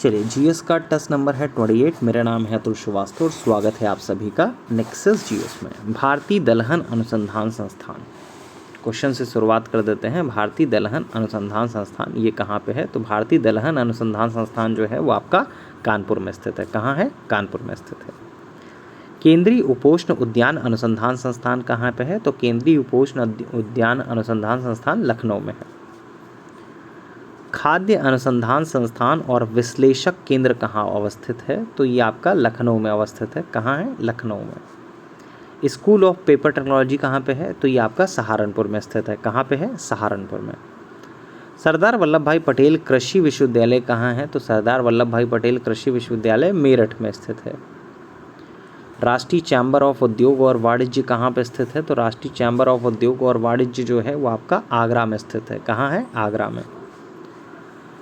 चलिए, जीएस का test number है 28। मेरा नाम है अतुल श्रीवास्तव और स्वागत है आप सभी का नेक्सस जीएस में। भारतीय दलहन अनुसंधान संस्थान, क्वेश्चन से शुरुआत कर देते हैं। भारतीय दलहन अनुसंधान संस्थान ये कहाँ पे है? तो भारतीय दलहन अनुसंधान संस्थान जो है वो आपका कानपुर में स्थित है। कहाँ है? कानपुर में स्थित है। केंद्रीय उपोष्ण उद्यान अनुसंधान संस्थान कहाँ पे है? तो केंद्रीय उपोष्ण उद्यान अनुसंधान संस्थान लखनऊ में है। खाद्य अनुसंधान संस्थान और विश्लेषक केंद्र कहाँ अवस्थित है? तो ये आपका लखनऊ में अवस्थित है। कहाँ है? लखनऊ में। स्कूल ऑफ पेपर टेक्नोलॉजी कहाँ पे है? तो ये आपका सहारनपुर में स्थित है। कहाँ पे है? सहारनपुर में। सरदार वल्लभ भाई पटेल कृषि विश्वविद्यालय कहाँ है? तो सरदार वल्लभ भाई पटेल कृषि विश्वविद्यालय मेरठ में स्थित है। राष्ट्रीय चैम्बर ऑफ उद्योग और वाणिज्य कहाँ पे स्थित है? तो राष्ट्रीय चैम्बर ऑफ उद्योग और वाणिज्य जो है वो आपका आगरा में स्थित है। कहाँ है? आगरा में।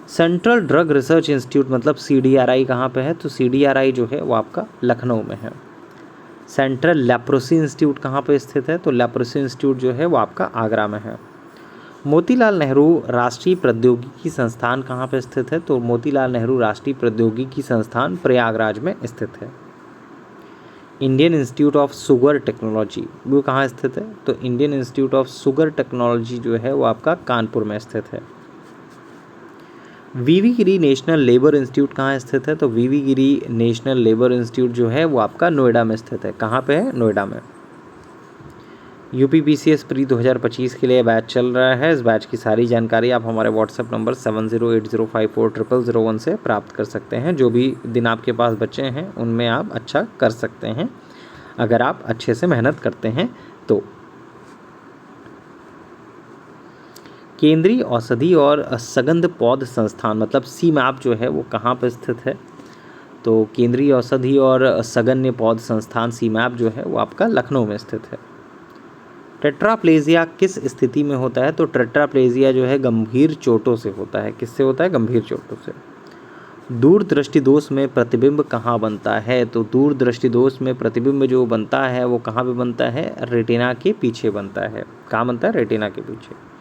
सेंट्रल ड्रग रिसर्च इंस्टीट्यूट मतलब CDRI कहाँ पे है? तो CDRI जो है वो आपका लखनऊ में है। सेंट्रल लेप्रोसी इंस्टीट्यूट कहाँ पे स्थित है? तो लेप्रोसी इंस्टीट्यूट जो है वो आपका आगरा में है। मोतीलाल नेहरू राष्ट्रीय प्रौद्योगिकी संस्थान कहाँ पे स्थित है? तो मोतीलाल नेहरू राष्ट्रीय प्रौद्योगिकी संस्थान प्रयागराज में स्थित है। Indian institute of sugar technology वो कहाँ स्थित है? तो Indian institute of sugar technology जो है वो आपका कानपुर में स्थित है। वीवी गिरी नेशनल लेबर इंस्टीट्यूट कहाँ स्थित है? तो वीवी गिरी नेशनल लेबर इंस्टीट्यूट जो है वो आपका नोएडा में स्थित है। कहाँ पे है? नोएडा में। UPPCS प्री 2025 के लिए बैच चल रहा है। इस बैच की सारी जानकारी आप हमारे व्हाट्सएप नंबर 7080540001 से प्राप्त कर सकते हैं। जो भी दिन आपके पास बचे हैं उनमें आप अच्छा कर सकते हैं अगर आप अच्छे से मेहनत करते हैं तो। केंद्रीय औषधि और सगंध पौध संस्थान मतलब CMAP जो है वो कहाँ पर स्थित है? तो केंद्रीय औषधि और सगन्य पौध संस्थान CMAP जो है वो आपका लखनऊ में स्थित है। टेट्राप्लेजिया किस स्थिति में होता है? तो टेट्राप्लेजिया जो है गंभीर चोटों से होता है। किससे होता है? गंभीर चोटों से। दूरदृष्टि दोष में प्रतिबिंब कहाँ बनता है? तो दूरदृष्टि दोष में प्रतिबिंब जो बनता है वो कहाँ पे बनता है? रेटिना के पीछे बनता है। कहाँ बनता है? रेटिना के पीछे।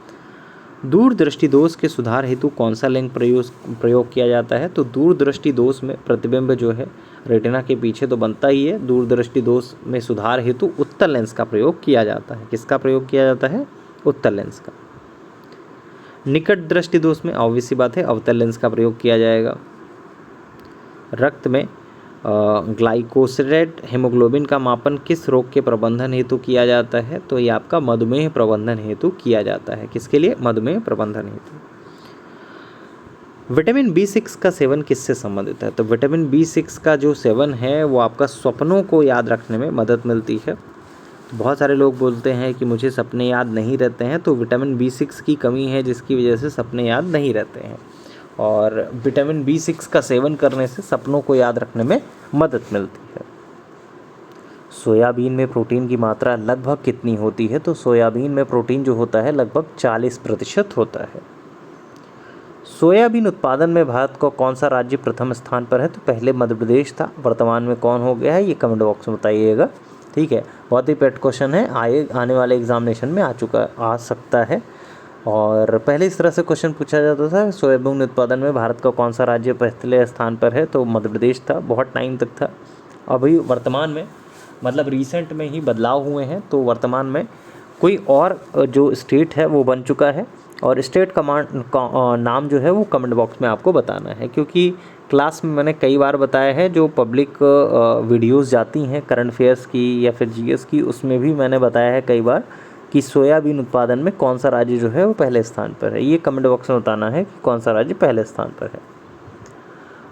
दूरदृष्टि दोष के सुधार हेतु कौन सा लेंस प्रयोग किया जाता है? तो दूरदृष्टि दोष में प्रतिबिंब जो है रेटिना के पीछे तो बनता ही है। दूरदृष्टि दोष में सुधार हेतु उत्तल लेंस का प्रयोग किया जाता है। किसका प्रयोग किया जाता है? उत्तल लेंस का। निकट दृष्टि दोष में ऑब्वियस सी बात है अवतल लेंस का प्रयोग किया जाएगा। रक्त में ग्लाइकोसिलेट हेमोग्लोबिन का मापन किस रोग के प्रबंधन हेतु किया जाता है? तो ये आपका मधुमेह प्रबंधन हेतु किया जाता है। किसके लिए? मधुमेह प्रबंधन हेतु। विटामिन B6 का सेवन किससे संबंधित है? तो विटामिन B6 का जो सेवन है वो आपका सपनों को याद रखने में मदद मिलती है। तो बहुत सारे लोग बोलते हैं कि मुझे सपने याद नहीं रहते हैं, तो विटामिन B6 की कमी है जिसकी वजह से सपने याद नहीं रहते हैं। और विटामिन B6 का सेवन करने से सपनों को याद रखने में मदद मिलती है। सोयाबीन में प्रोटीन की मात्रा लगभग कितनी होती है? तो सोयाबीन में प्रोटीन जो होता है लगभग 40% होता है। सोयाबीन उत्पादन में भारत का कौन सा राज्य प्रथम स्थान पर है? तो पहले मध्य प्रदेश था, वर्तमान में कौन हो गया है ये कमेंट बॉक्स में बताइएगा। ठीक है, बहुत ही पेट क्वेश्चन है, आने वाले एग्जामिनेशन में आ सकता है। और पहले इस तरह से क्वेश्चन पूछा जाता था सोयाबीन उत्पादन में भारत का कौन सा राज्य पहले स्थान पर है? तो मध्य प्रदेश था, बहुत टाइम तक था। अभी वर्तमान में मतलब रिसेंट में ही बदलाव हुए हैं, तो वर्तमान में कोई और जो स्टेट है वो बन चुका है। और स्टेट का नाम जो है वो कमेंट बॉक्स में आपको बताना है, क्योंकि क्लास में मैंने कई बार बताया है जो पब्लिक वीडियोस जाती हैं करंट अफेयर्स की या फिर जीएस की, उसमें भी मैंने बताया है कई बार कि सोयाबीन उत्पादन में कौन सा राज्य जो है वो पहले स्थान पर है। ये कमेंट बॉक्स में बताना है कि कौन सा राज्य पहले स्थान पर है।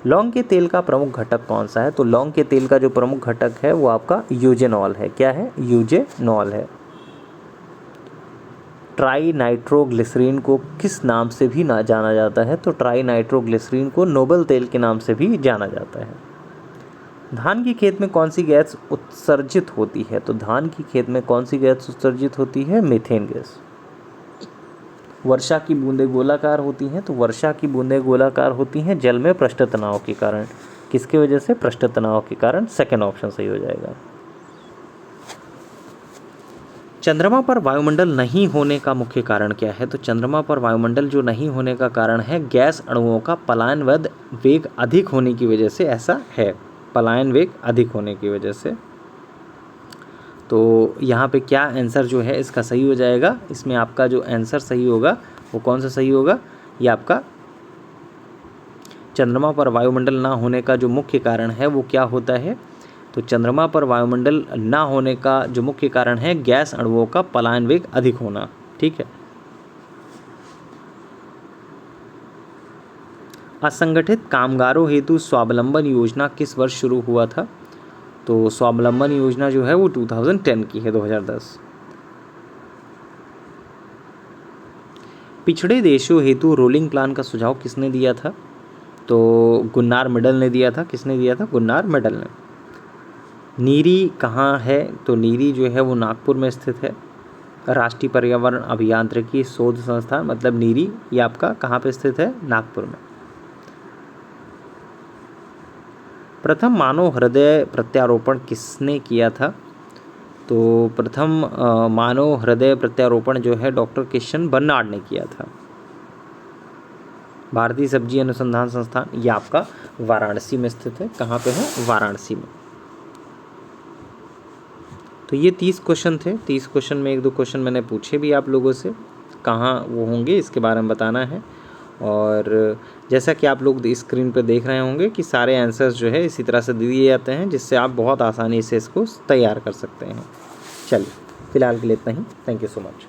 लौंग के तेल का प्रमुख घटक कौन सा है? तो लौंग के तेल का जो प्रमुख घटक है वो आपका यूजेनॉल है। क्या है? यूजेनॉल है। ट्राई नाइट्रोग्लिसरीन को किस नाम से भी जाना जाता है? तो ट्राई नाइट्रोग्लिसरीन को नोबल तेल के नाम से भी जाना जाता है। धान की खेत में कौन सी गैस उत्सर्जित होती है? तो धान की खेत में कौन सी गैस उत्सर्जित होती है? Methane gas. वर्षा की बूंदें गोलाकार होती हैं, तो वर्षा की बूंदें गोलाकार होती हैं जल में पृष्ठ तनाव के कारण। किसकी वजह से? पृष्ठ तनाव के कारण। सेकंड ऑप्शन सही हो जाएगा। चंद्रमा पर वायुमंडल नहीं होने का मुख्य कारण क्या है? तो चंद्रमा पर वायुमंडल जो नहीं होने का कारण है गैस अणुओं का पलायन वेग अधिक होने की वजह से ऐसा है, पलायन वेग अधिक होने की वजह से। तो यहाँ पे क्या आंसर जो है इसका सही हो जाएगा? इसमें आपका जो आंसर सही होगा वो कौन सा सही होगा? ये आपका चंद्रमा पर वायुमंडल ना होने का जो मुख्य कारण है वो क्या होता है? तो चंद्रमा पर वायुमंडल ना होने का जो मुख्य कारण है गैस अणुओं का पलायन वेग अधिक होना। ठीक है। असंगठित कामगारों हेतु स्वावलंबन योजना किस वर्ष शुरू हुआ था? तो स्वावलंबन योजना जो है वो 2010 की है, 2010। पिछड़े देशों हेतु रोलिंग प्लान का सुझाव किसने दिया था? तो गुन्नार मेडल ने दिया था। किसने दिया था? गुन्नार मेडल ने। नीरी कहाँ है? तो नीरी जो है वो नागपुर में स्थित है। राष्ट्रीय पर्यावरण अभियांत्रिकी शोध संस्थान, मतलब नीरी, ये आपका कहाँ पे स्थित है? नागपुर में। प्रथम मानव हृदय प्रत्यारोपण किसने किया था? तो प्रथम मानव हृदय प्रत्यारोपण जो है डॉक्टर किशन बर्नार्ड ने किया था। भारतीय सब्जी अनुसंधान संस्थान ये आपका वाराणसी में स्थित है। कहाँ पे है? वाराणसी में। तो ये 30 क्वेश्चन थे। 30 क्वेश्चन में 1-2 क्वेश्चन मैंने पूछे भी आप लोगों से, कहाँ वो होंगे इसके बारे में बताना है। और जैसा कि आप लोग स्क्रीन पर देख रहे होंगे कि सारे आंसर्स जो है इसी तरह से दिए जाते हैं, जिससे आप बहुत आसानी से इसको तैयार कर सकते हैं। चलिए, फिलहाल के लिए इतना ही। Thank you so much.